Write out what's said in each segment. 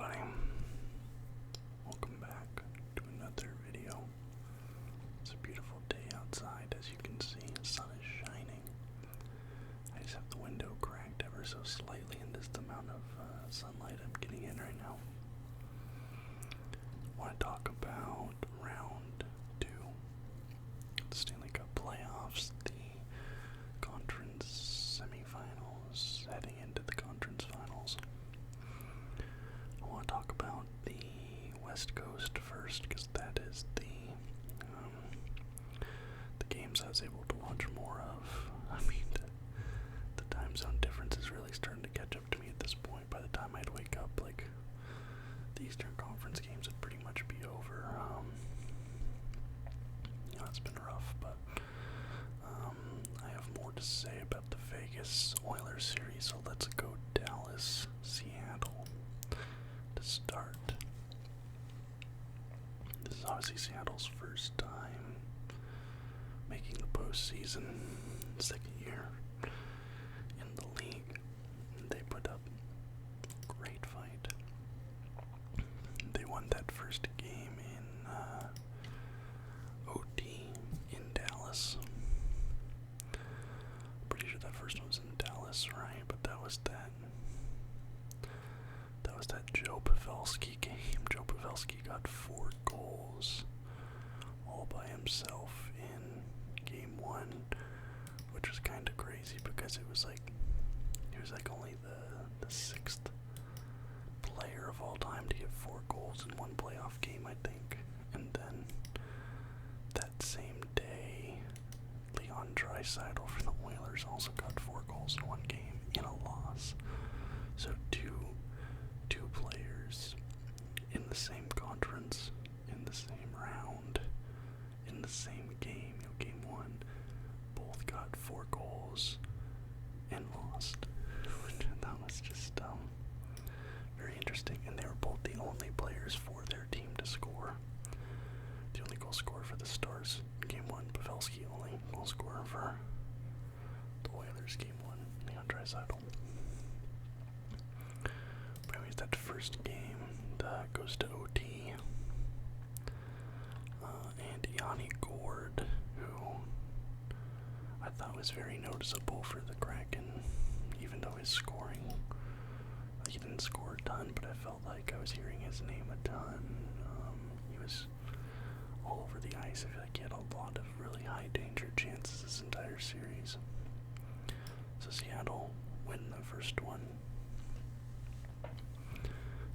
everybody. Welcome back to another video. It's a beautiful day outside, as you can see. The sun is shining. I just have the window cracked ever so slightly, and this is the amount of sunlight I'm getting in right now. I want to talk about round 2, the Stanley Cup playoffs, the conference semifinals, heading into the conference finals. I want to talk about the West Coast first, because that is the games I was able to watch more of. I mean, the time zone difference is really starting to catch up to me at this point. By the time I'd wake up, like, the Eastern Conference games would pretty much be over. It's been rough, but I have more to say about the Vegas Oilers series, so let's go Dallas, Seattle to start. This is obviously Seattle's first time making the postseason, second year in the league. They put up a great fight. They won that first game in OT in Dallas. Pretty sure that first one was in Dallas, right? But that was that Joe Pavelski game. Joe Pavelski got 4 goals all by himself in game 1, which was kind of crazy because he was like only the 6th player of all time to get 4 goals in one playoff game, I think. And then that same day, Leon Draisaitl for the Oilers also got 4 goals in one game in a loss. So two players in the same conference, in the same round, in the same game, game 1, both got 4 goals and lost. That was just very interesting, and they were both the only players for their team to score. The only goal scorer for the Stars, game 1, Pavelski, only goal scorer for the Oilers, game 1, Leon Draisaitl. But anyways, that first game goes to OT, and Yanni Gourde, who I thought was very noticeable for the Kraken, even though his scoring, he didn't score a ton, but I felt like I was hearing his name a ton. He was all over the ice. I feel like he had a lot of really high danger chances this entire series. So Seattle win the first one.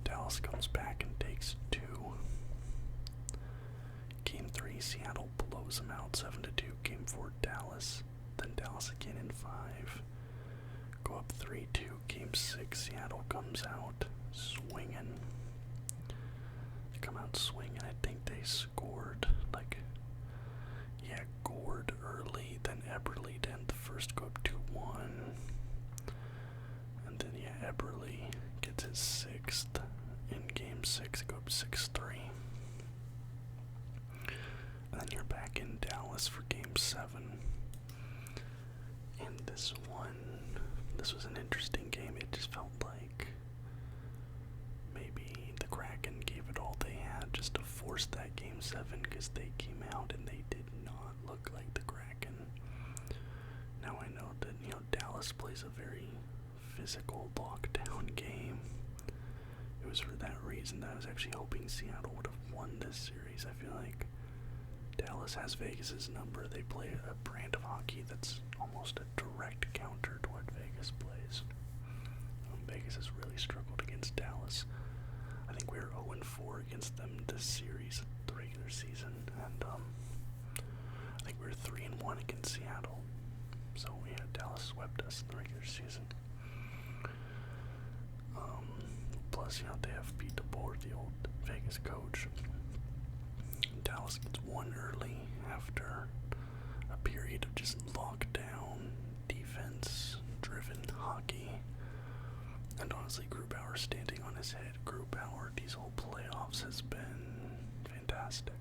Dallas comes back and takes 2. Game 3, Seattle blows them out 7-2. Game 4, Dallas. Then Dallas again in 5. Go up 3-2. Game 6, Seattle comes out swinging. They come out swinging. I think they scored, Gourde early, then Eberle to end the first, go up 2-1. And then, Eberle gets his 6th in game 6, go up 6-3. And then you're back in Dallas for game 7. And this was an interesting game. It just felt like maybe the Kraken gave it all they had just to force that game 7, because they came out and they did not look like the Kraken. Now I know that, Dallas plays a very physical lockdown game. It was for that reason that I was actually hoping Seattle would have won this series. I feel like Dallas has Vegas's number. They play a brand of hockey that's almost a direct counter to what Vegas plays. Vegas has really struggled against Dallas. I think we were 0-4 against them this series, the regular season, and I think we were 3-1 against Seattle. So Dallas swept us in the regular season. Plus, they have Pete DeBoer, the old Vegas coach. Dallas gets 1 early after a period of just lockdown, defense-driven hockey. And honestly, Grubauer standing on his head. Grubauer, these whole playoffs, has been fantastic.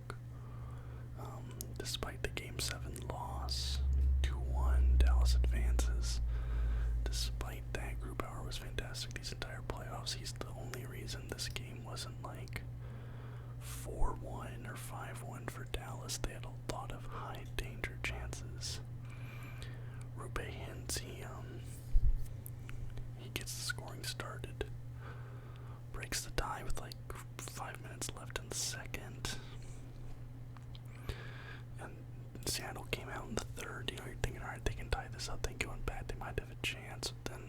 Despite the Game 7 loss, 2-1, Dallas advances. Despite that, Grubauer was fantastic these entire playoffs. He's the only reason this game wasn't like 4-1 or 5-1 for Dallas. They had a lot of high danger chances. Rube Hintz, he gets the scoring started. Breaks the tie with like 5 minutes left in the second. And Seattle came out in the third. You're thinking, alright, they can tie this up. They go in bad. They might have a chance. But then,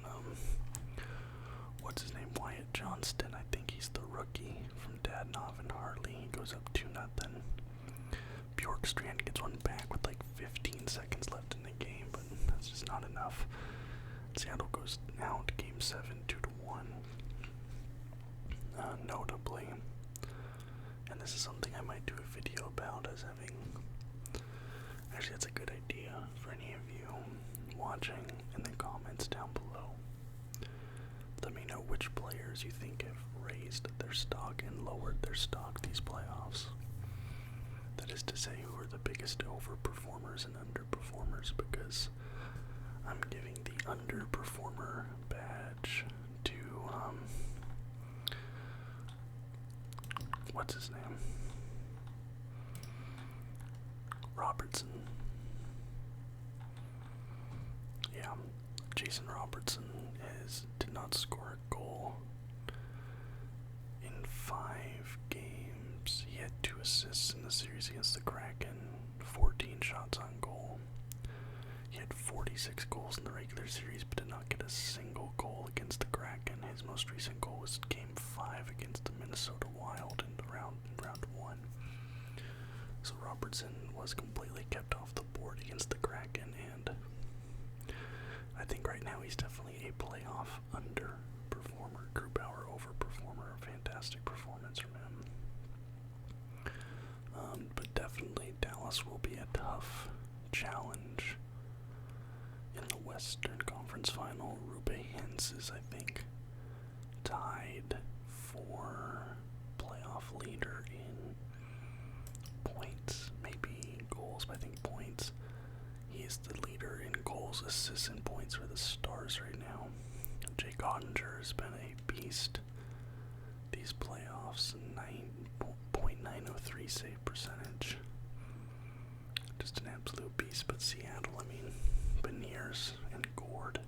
what's his name? Wyatt Johnston. I think he's the rookie from Dadnov and Hartley. He goes up 2-0. Bjorkstrand gets one back with like 15 seconds left in the game, but that's just not enough. Seattle goes out game 7, 2-1. Notably, and this is something I might do a video about as having, actually that's a good idea for any of you watching in the comments down below. Let me know which players you think have raised their stock and lowered their stock these playoffs. That is to say, who are the biggest overperformers and underperformers, because I'm giving the underperformer badge to, what's his name? Robertson. Yeah, Jason Robertson did not score a goal in 5 games. He had 2 assists in the series against the Kraken, 14 shots on goal. He had 46 goals in the regular series, but did not get a single goal against the Kraken. His most recent goal was game 5 against the Minnesota Wild in the round 1. So Robertson was completely kept off the board against the Kraken, and I think right now he's definitely a playoff underperformer. Grubauer overperformer. Fantastic performance from him. But definitely Dallas will be a tough challenge in the Western Conference Final. Rube Hintz is, I think, tied for playoff leader in points, maybe goals, but I think points. He is the leader in goals, assists, and points for the Stars right now. Jake Ottinger has been a beast these playoffs, 9.903 save percentage. Just an absolute beast. But Seattle, I mean, Beniers and Gord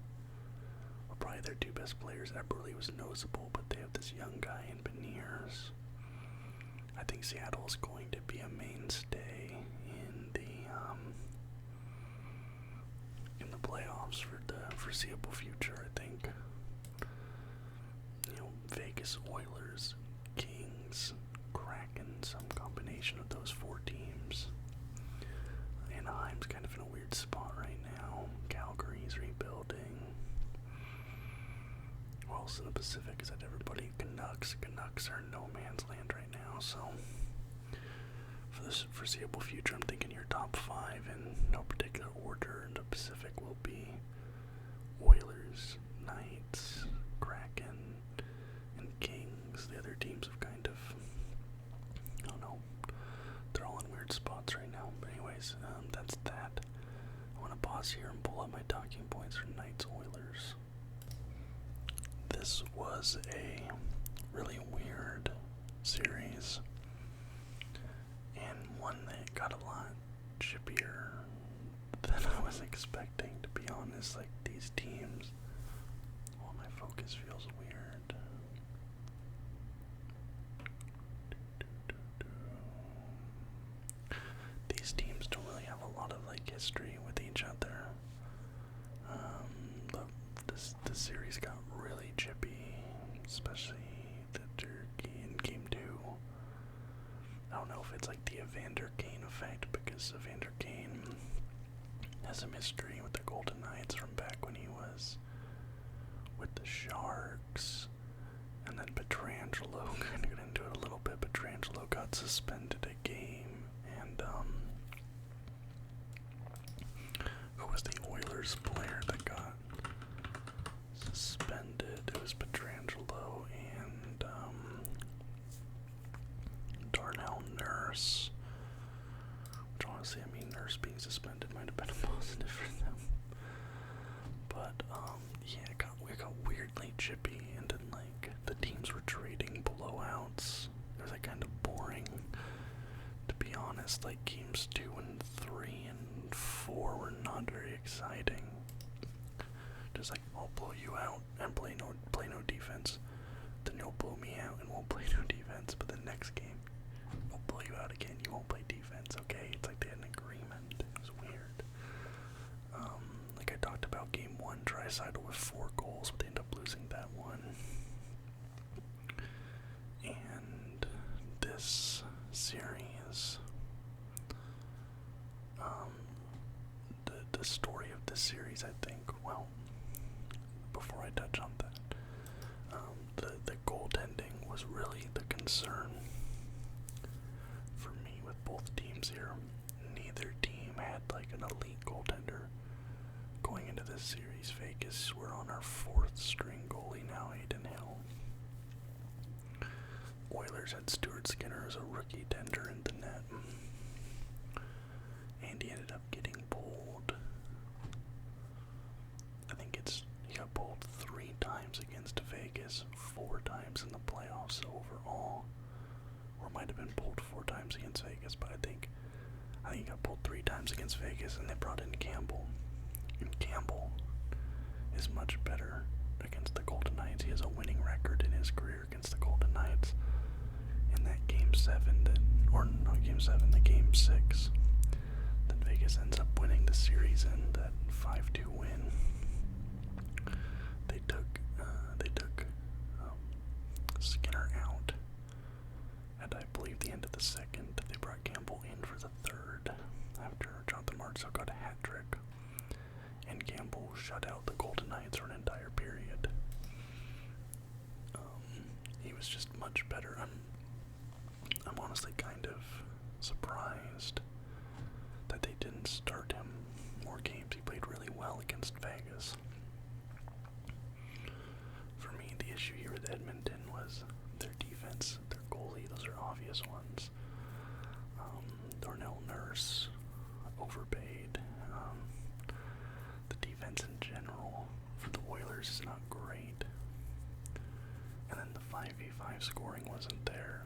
were probably their 2 best players. Eberle was noticeable, but they have this young guy in Beniers. I think Seattle is going to be a mainstay in the playoffs for the foreseeable future. I think, Vegas Oilers, Kings, Kraken, some combination of those 4 teams. Anaheim's kind of in a weird spot right now. Calgary's rebuilding. Who else in the Pacific is that? Everybody? Canucks. Canucks are in no man's land right now, so for the foreseeable future, I'm thinking your top 5 in no particular order in the Pacific will be Oilers, Knights, Kraken, and Kings. The other teams have kind of, I don't know, they're all in weird spots right now. But anyways, that's that. I want to pause here and pull up my talking points for Knights Oilers. This was a really weird series, and one that got a lot chippier than I was expecting, to be honest. Like, these teams, oh, my focus feels weird. These teams don't really have a lot of like history with each other. The series got really chippy, especially in game 2. I don't know if it's like the Evander Kane effect, because Evander Kane has some history with the Golden Knights from back when he was with the Sharks, and then Pietrangelo, kind of got into it a little bit. Pietrangelo got suspended a game, and who was the Oilers player that got suspended? It was Pietrangelo and Darnell Nurse. Which honestly, I mean, Nurse being suspended might have been a positive for them. But yeah, it got weirdly chippy, and then like the teams were trading blowouts. honest, like games 2 and 3 and 4 were not very exciting. Just like, I'll blow you out and play no defense. Then you'll blow me out and won't play no defense. But the next game, I'll blow you out again. You won't play defense. Okay, it's like they had an agreement. It was weird. Like I talked about game 1, Draisaitl with 4 goals, but they ended up losing that one. And this series, the story of this series, I think, well, before I touch on that, the goaltending was really the concern for me with both teams here. Neither team had like an elite goaltender going into this series. Vegas, we're on our 4th string goalie now, Aiden Hill. Oilers had Stuart Skinner as a rookie tender in the net, and he ended up getting pulled. I think he got pulled 3 times against Vegas, 4 times in the playoffs overall, or it might have been pulled 4 times against Vegas, but I think he got pulled 3 times against Vegas, and they brought in Campbell. And Campbell is much better against the Golden Knights. He has a winning record in his career against the Golden Knights. In that game 7, the game 6, that Vegas ends up winning the series in that 5-2 win. They took Skinner out at, I believe, the end of the 2nd. They brought Campbell in for the 3rd after Jonathan Marchessault got a hat trick, and Campbell shut out the Golden Knights for an entire period. He was just much better. I'm honestly kind of surprised that they didn't start him more games. He played really well against Vegas. For me, the issue here with Edmonton was their defense, their goalie. Those are obvious ones. Darnell Nurse, overpaid. The defense in general for the Oilers is not great. And then the 5v5 scoring wasn't there.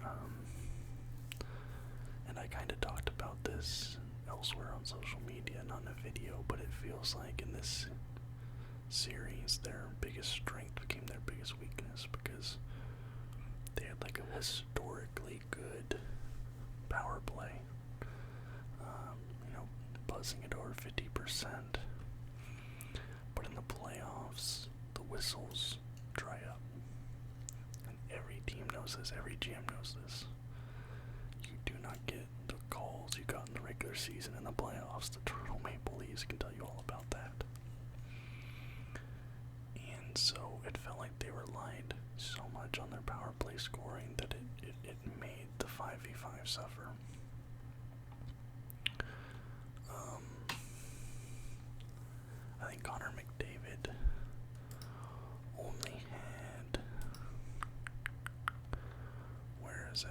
And I kind of talked about this elsewhere on social media, not in a video, but it feels like in this series their biggest strength became their biggest weakness, because they had like a historically good power play, buzzing it over 50%. But in the playoffs, the whistles dry up. And every team knows this, every GM knows this. You do not get the calls you got in the regular season in the playoffs. The Toronto Maple Leafs can tell you all about that. And so it felt like they relied so much on their power play scoring that it made the 5v5 suffer. I think Connor McDavid only had, where is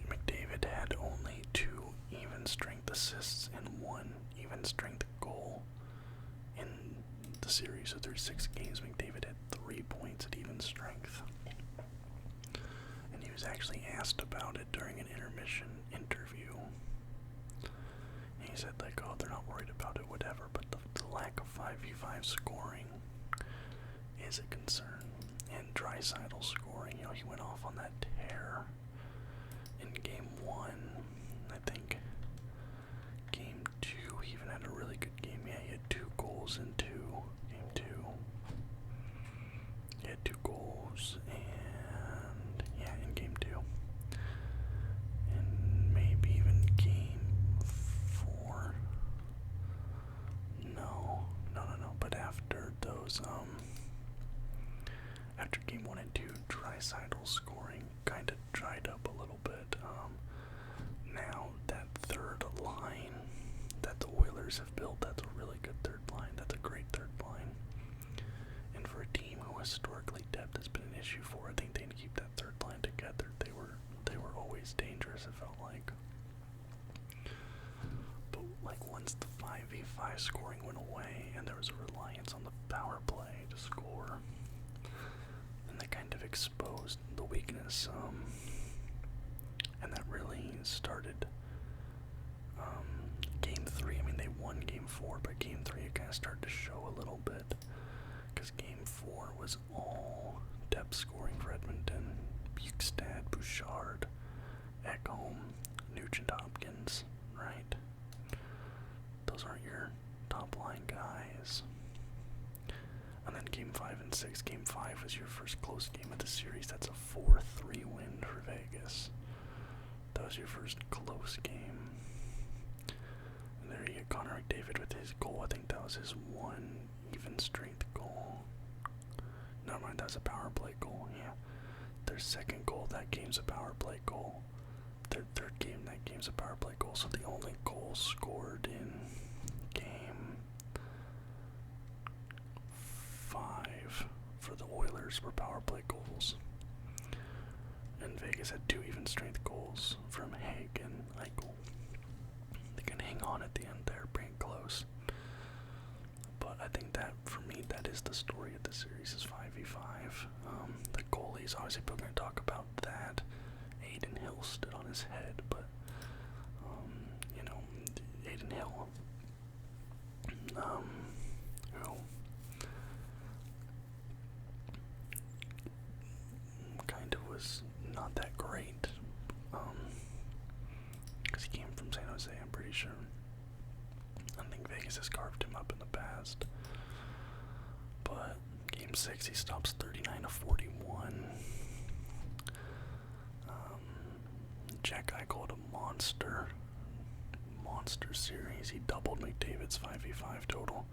McDavid had only 2 even strength assists and 1 even strength goal in the series. So through 6 games, McDavid had 3 points at even strength. And he was actually asked about it during an intermission interview. And he said, like, oh, they're not worried about it, whatever, but the lack of 5v5 scoring is a concern. And Draisaitl scoring, he went off on that tear in game 1. I think game 2, he even had a really good game. Yeah, he had 2 goals in game 2. He had 2 goals, and yeah, in game 2. And maybe even game 4. No. But after those, after game 1 and 2, Draisaitl scoring kind of dried up a little bit. Now that 3rd line that the Oilers have built, that's a really good 3rd line. That's a great 3rd line. And for a team who historically depth has been an issue for, I think they need to keep that 3rd line together. They were always dangerous, it felt like. But like once the 5v5 scoring went away and there was a reliance on the power play to score, of exposed the weakness, and that really started Game 3. I mean, they won Game 4, but Game 3 it kind of started to show a little bit, because Game 4 was all depth scoring for Edmonton. Bukestad, Bouchard, Ekholm, Nugent Hopkins, right? Those aren't your top line guys. And then Game 5 and 6. Game 5 was your first close game of the series. That's a 4-3 win for Vegas. That was your first close game. And there you get Connor McDavid with his goal. I think that was his one even strength goal. Never mind, that was a power play goal, yeah. Their second goal that game's a power play goal. Their third game that game's a power play goal. So the only goals scored in Game 5 for the Oilers were power play goals. And Vegas had 2 even strength goals from Haig and Eichel. They can hang on at the end there, pretty close. But I think that, for me, that is the story of the series, is 5v5. The goalies, obviously, we're going to talk about that. Aiden Hill stood on his head, but, you know, Aiden Hill, who kind of was not that great, because he came from San Jose, I'm pretty sure. I think Vegas has carved him up in the past. But Game 6, he stops 39-41. Jack Eichel had a monster series. He doubled McDavid's 5v5 total.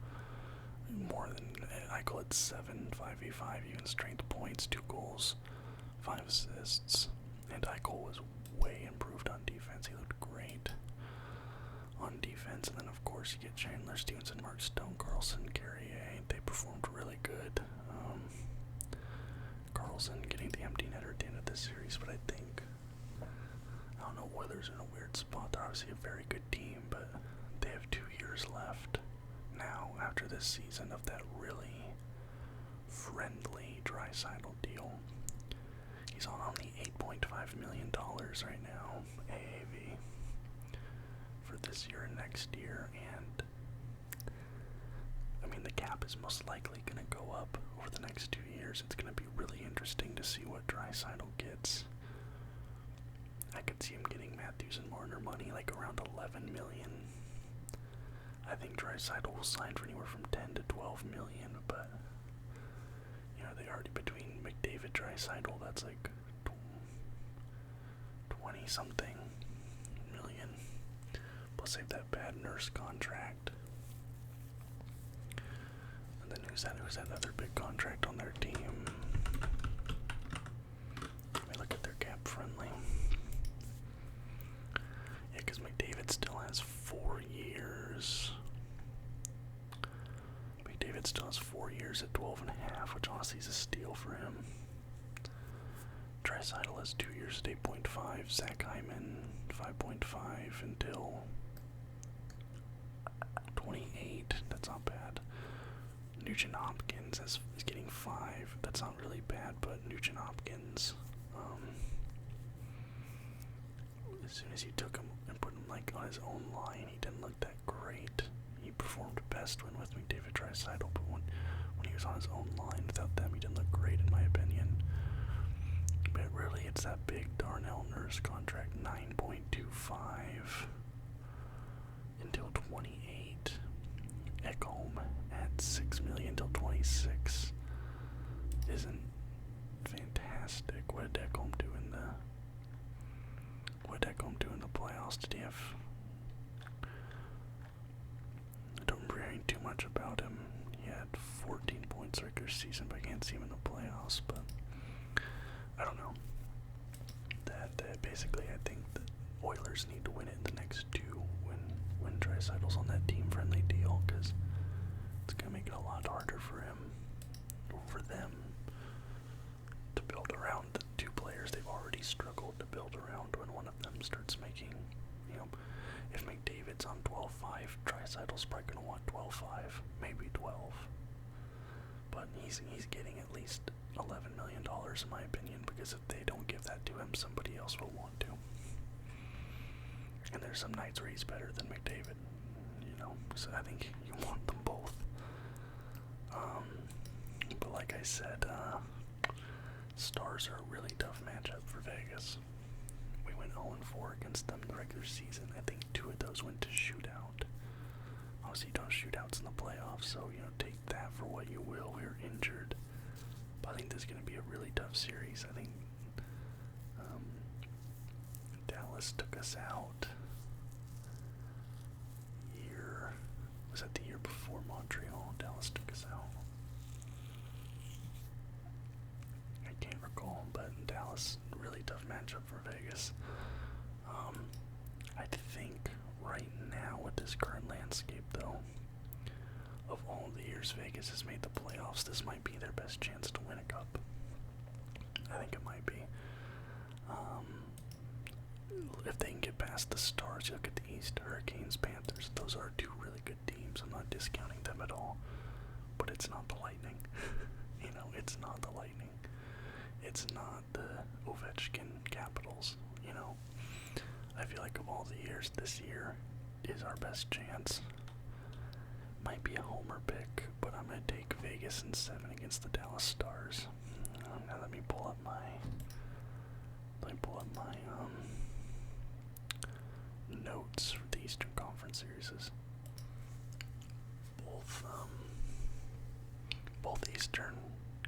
More than Eichel had 7 5v5 even strength points, 2 goals, 5 assists. And Eichel was way improved on defense. He looked great on defense. And then, of course, you get Chandler Stevenson, Mark Stone, Carlson, Carrier. They performed really good. Carlson getting the empty netter at the end of this series, but I think, I don't know, Oilers are in a weird spot. They're obviously a very good team, but they have 2 years left now after this season of that really friendly Draisaitl deal. He's on only $8.5 million right now, AAV, for this year and next year, and I mean, the cap is most likely going to go up over the next 2 years. It's going to be really interesting to see what Draisaitl gets. I could see him getting Matthews and Marner money, like around $11 million. I think Draisaitl will sign for anywhere from $10 to $12 million, but, you know, they already, between McDavid, Draisaitl, that's like 20-something million. Plus they have that bad Nurse contract. And then who's that other big contract on their team? Let me look at their cap friendly. Yeah, because McDavid still has 4 years. McDavid still has 4 years at 12.5, which honestly is a steal for him. Draisaitl has 2 years at 8.5. Zach Hyman 5.5 until 28. That's not bad. Nugent Hopkins is getting 5. That's not really bad, but Nugent Hopkins, as soon as you took him and put him like on his own line, he didn't look that great. He performed best when with McDavid, Draisaitl, but when he was on his own line without them, he didn't look great in my opinion. But really, it's that big Darnell Nurse contract, 9.25 until 28. Ekholm at $6 million until 26 isn't fantastic. What did Ekholm do in the playoffs? Did he have? I don't remember hearing too much about him. He had 14 points regular season, but I can't see him in the playoffs. But I don't know. That basically, I think the Oilers need to win it in the next 2 when Draisaitl's on that team-friendly deal, because it's gonna make it a lot harder for them to build around the 2 players they've already struggled to build around. When one of them starts making, you know, if McDavid's on 12.5, Draisaitl's probably gonna want 12.5, maybe 12. But he's getting at least $11 million in my opinion, because if they don't give that to him, somebody else will want to. And there's some nights where he's better than McDavid, so I think you want them both. But like I said, Stars are a really tough matchup for Vegas. We went 0-4 against them in the regular season. I think 2 of those went to shootout. Obviously, you don't shootouts in the playoffs, so take that for what you will. We were injured, but I think this is going to be a really tough series. I think Dallas took us out. Was that the year before Montreal? Dallas took us out. I can't recall, but Dallas, really tough matchup for Vegas. I think right now with this current landscape, though, of all the years Vegas has made the playoffs, this might be their best chance to win a cup. I think it might be. If they can get past the Stars, you look at the East, Hurricanes, Panthers, those are 2 really good teams. I'm not discounting them at all, but it's not the Lightning. It's not the Lightning. It's not the Ovechkin Capitals. I feel like of all the years, this year is our best chance. Might be a homer pick, but I'm gonna take Vegas in 7 against the Dallas Stars. Now let me pull up my notes for the Eastern Conference series. Both Eastern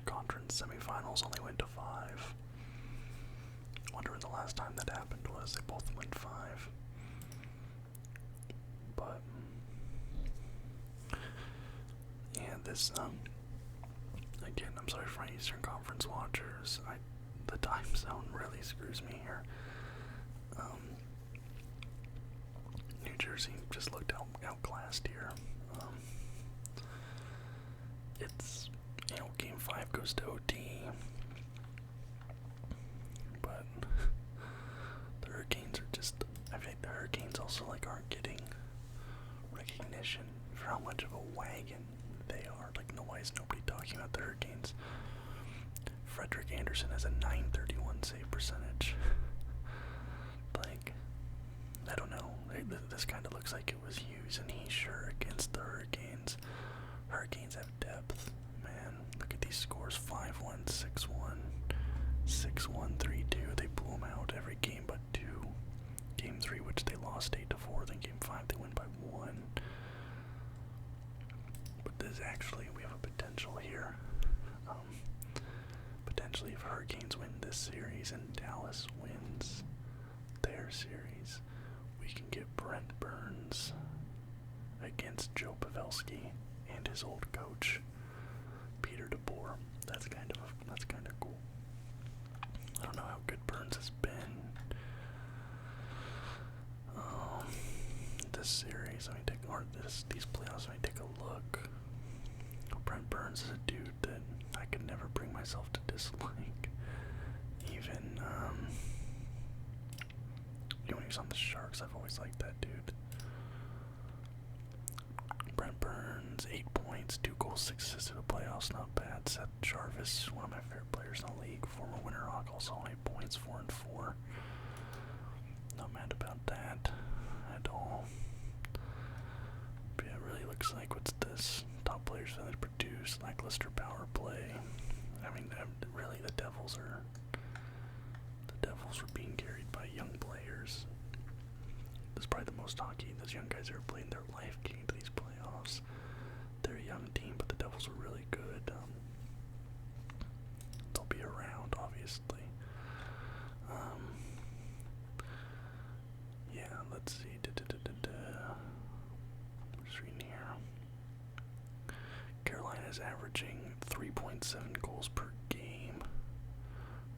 Conference semifinals only went to 5. Wonder when the last time that happened was. They both went 5. But yeah, this again, I'm sorry for my Eastern Conference watchers. The time zone really screws me here. New Jersey just looked outclassed here. It's, Game 5 goes to OT, but the Hurricanes are just, I think the Hurricanes also aren't getting recognition for how much of a wagon they are. Why is nobody talking about the Hurricanes? Frederick Anderson has a .931 save percentage. I don't know. This kind of looks like it was Hughes and Heischer against the Hurricanes. Hurricanes have depth, man. Look at these scores: 5-1, 6-1, 6-1, 3-2. They blew them out every game but 2. Game 3, which they lost 8-4. Then Game 5, they win by 1. But this actually, we have a potential here. Potentially, if Hurricanes win this series and Dallas wins their series, we can get Brent Burns against Joe Pavelski and his old coach Peter DeBoer. That's kind of cool. I don't know how good Burns has been this series. These playoffs. Let me take a look. Brent Burns is a dude that I could never bring myself to dislike. Even when he was on the Sharks, I've always liked that dude. Brent Burns, 8 points, 2 goals, 6 assists in the playoffs, not bad. Seth Jarvis, one of my favorite players in the league, former Winterhawk, also 8 points, 4-4. Not mad about that at all. But yeah, it really looks like, what's this? Top players that they produce, lackluster power play. I mean, really, the Devils were being carried by young players. This is probably the most hockey those young guys ever played in their life getting to these playoffs. They're a young team, but the Devils were really good. They'll be around, obviously. Yeah, let's see. Just reading here. Carolina's averaging 3.7 goals per game,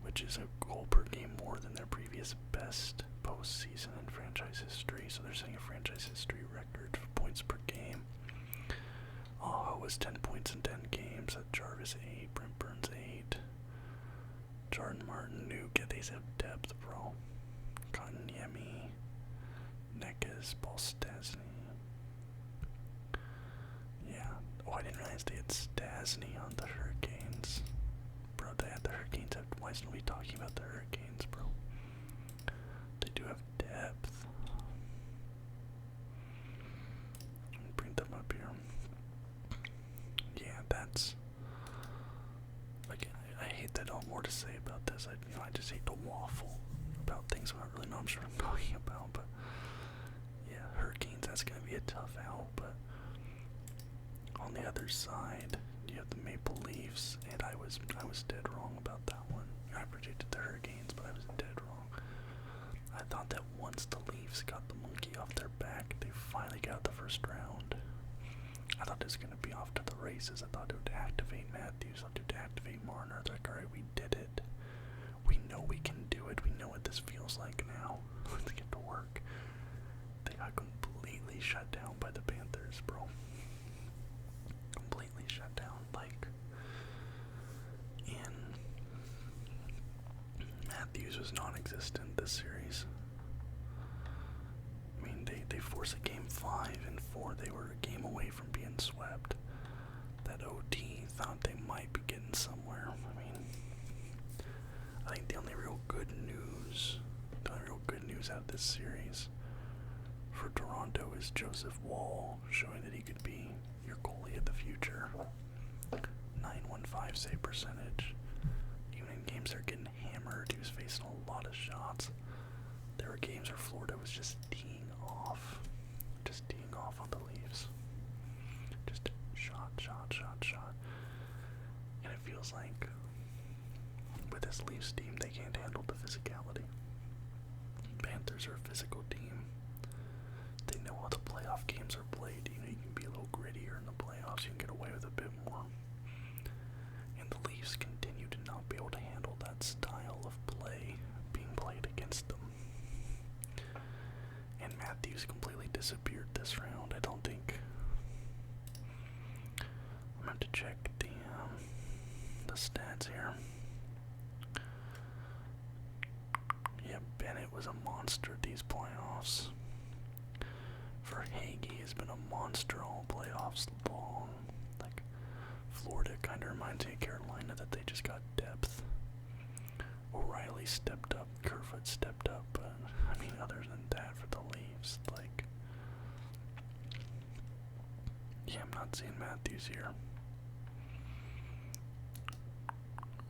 which is a goal per game more than their previous best postseason in franchise history. So they're setting a franchise history record for points per game. Aho was 10 points in 10 games. Jarvis 8, Brent Burns 8, Jordan Martin, Nuke. These have depth, bro. Kanyemi, Nekas, Stasny. Yeah. Oh, I didn't realize they had Stasny on the Hurricanes. Bro, bro. The Hurricanes have. Why isn't we talking about the Hurricanes, bro? They do have depth. Let me bring them up here. Yeah, that's. Like, I hate that I don't have more to say about this. I just hate to waffle about things I don't really know I'm sure I'm talking about. But yeah, Hurricanes. That's gonna be a tough out. But on the other side, you have the Maple Leafs, and I was dead wrong about that one. I predicted the Hurricanes, but I was dead wrong. I thought that once the Leafs got the monkey off their back, they finally got the first round. I thought it was going to be off to the races. I thought it would activate Matthews. I thought it would activate Marner. They're like, alright, we did it. We know we can do it. We know what this feels like now. Let's get to work. They got completely shut down by the Panthers, bro. Completely shut down. Like, and Matthews was non-existent this series. I mean, they forced a game 5 and 4. They were a game away from being swept. That OT thought they might be getting somewhere. I mean, I think the only real good news out of this series for Toronto is Joseph Wall showing that he could be your goalie of the future. 915 save percentage. Even in games they're getting hammered, he was facing a lot of shots. There were games where Florida was just teeing off on the Leafs. Just shot. And it feels like with this Leafs team, they can't handle the physicality. Panthers are a physical team. They know how the playoff games are played. You can be a little grittier in the playoffs. You can get away with a bit more. And the Leafs continue to not be able to handle that style of play being played against them. And Matthews completely disappeared this round. I don't think. I'm going to check the stats here. Yeah, Bennett was a monster these playoffs. Verhaeghe has been a monster all playoffs long. Like, Florida kind of reminds me of Carolina, that they just got depth. O'Reilly stepped up, Kerfoot stepped up, but I mean, other than that, for the Leafs, like, yeah, I'm not seeing Matthews here.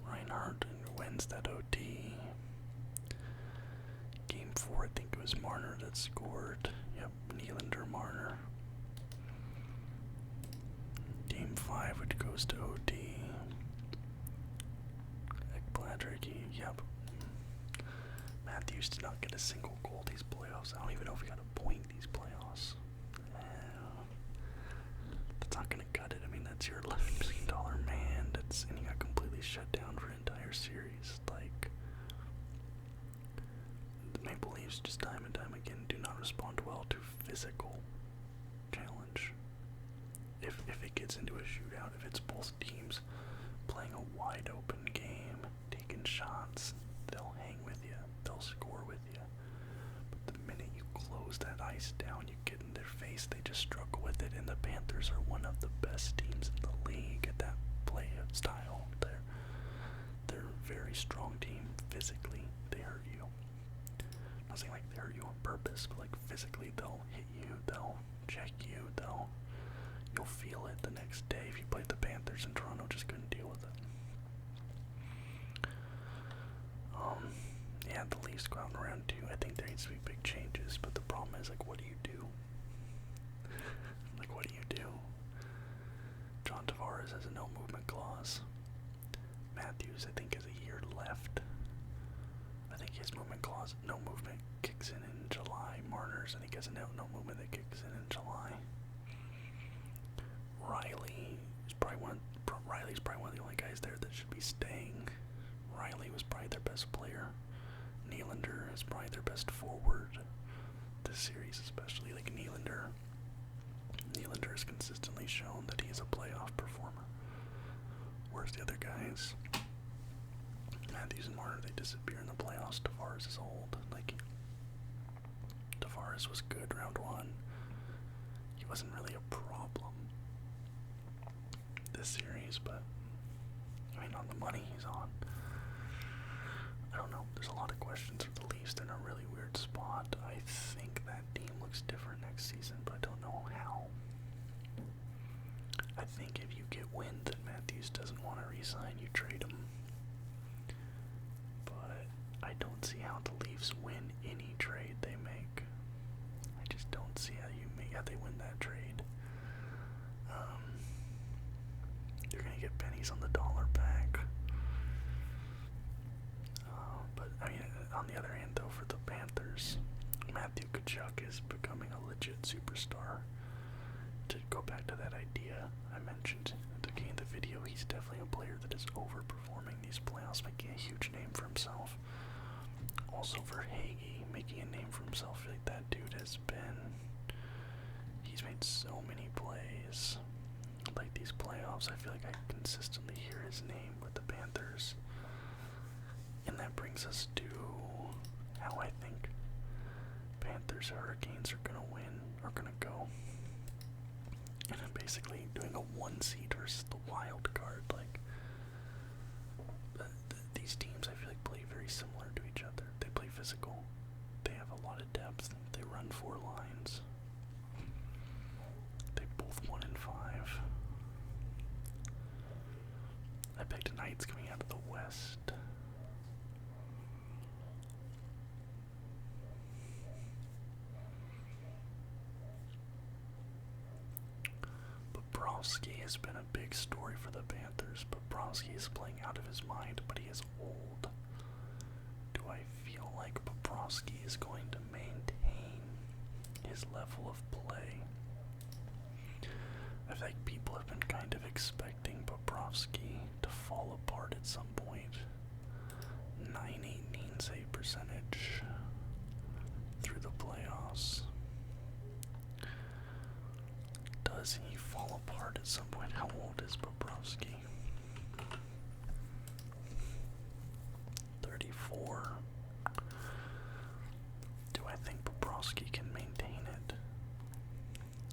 Reinhardt wins that OT. Game 4, I think it was Marner that scored. Yep, Nylander, Marner. Game 5, which goes to OT. Ekblad-Ricky, yep. Matthews did not get a single goal these playoffs. I don't even know if he got a point these playoffs. That's not gonna cut it. I mean, that's your $11 million man. And he got completely shut down for an entire series. Like, the Maple Leafs just time and time again do not respond well to physical challenge. If it gets into a shootout, if it's both teams playing a wide open game, taking shots, they'll hang with you, they'll score with you. But the minute you close that ice down, you get in their face, they just struggle with it. And the Panthers are one of the best teams in the league at that play style. They're a very strong team physically. They hurt you. I'm not saying like they hurt you on purpose, but like physically they'll hit you, they'll check you, you'll feel it the next day. If you played the Panthers in Toronto, just couldn't deal with it. Yeah, the Leafs go out in round 2. I think there needs to be big changes, but the problem is, like, what do you do? Like, what do you do? John Tavares has a no movement clause. Matthews, I think, has a year left. I think his movement clause, no movement, kicks in July. Marner's, I think, has a no movement that kicks in July. Riley's probably one of the only guys there that should be staying. Riley was probably their best player. Nylander is probably their best forward this series, especially. Like, Nylander has consistently shown that he's a playoff performer. Whereas the other guys, Matthews and Marner, they disappear in the playoffs. Tavares is old. Like, Tavares was good round 1. He wasn't really a problem this series, but I mean, on the money he's on. I don't know. There's a lot of questions for the Leafs. They're in a really weird spot. I think that team looks different next season, but I don't know how. I think if you get wind that Matthews doesn't want to resign, you trade him. But I don't see how the Leafs win any trade they make. I just don't see how they win that trade. You're gonna get pennies on the dollar back. But I mean, on the other hand, though, for the Panthers, Matthew Tkachuk is becoming a legit superstar. To go back to that idea I mentioned at the beginning of the video, he's definitely a player that is overperforming these playoffs, making a huge name for himself. Also for Hagee, making a name for himself. I feel like that dude he's made so many plays. Like these playoffs, I feel like I consistently hear his name with the Panthers. And that brings us to how I think Panthers Hurricanes are gonna win, are gonna go. And I'm basically doing a 1 seed versus the wild card. Like, these teams I feel like play very similar to each other. They play physical. They have a lot of depth. They run 4 lines. They both 1-5. I picked Knights coming out of the West. Bobrovsky has been a big story for the Panthers. Bobrovsky is playing out of his mind, but he is old. Do I feel like Bobrovsky is going to maintain his level of play? I feel like people have been kind of expecting Bobrovsky to fall apart at some point. 918 save percentage through the playoffs. Does he fall apart at some point? How old is Bobrovsky? 34. Do I think Bobrovsky can maintain it?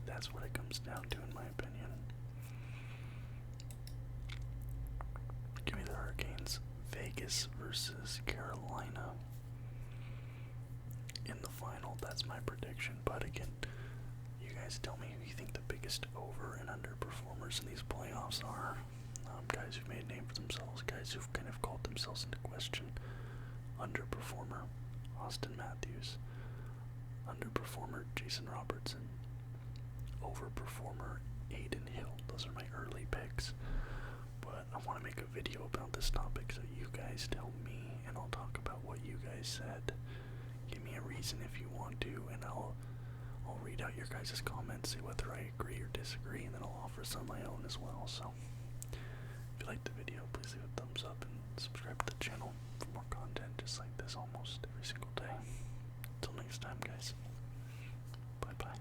That's what it comes down to, in my opinion. Give me the Hurricanes. Vegas versus Carolina in the final. That's my prediction. But again, you guys tell me who you think the biggest over and underperformers in these playoffs are. Guys who've made a name for themselves, guys who've kind of called themselves into question. Underperformer, Austin Matthews. Underperformer, Jason Robertson. Overperformer, Aiden Hill. Those are my early picks. But I want to make a video about this topic so you guys tell me, and I'll talk about what you guys said. Give me a reason if you want to, and I'll read out your guys' comments, see whether I agree or disagree, and then I'll offer some of my own as well. So, if you liked the video, please leave a thumbs up and subscribe to the channel for more content just like this almost every single day. Until next time, guys. Bye-bye.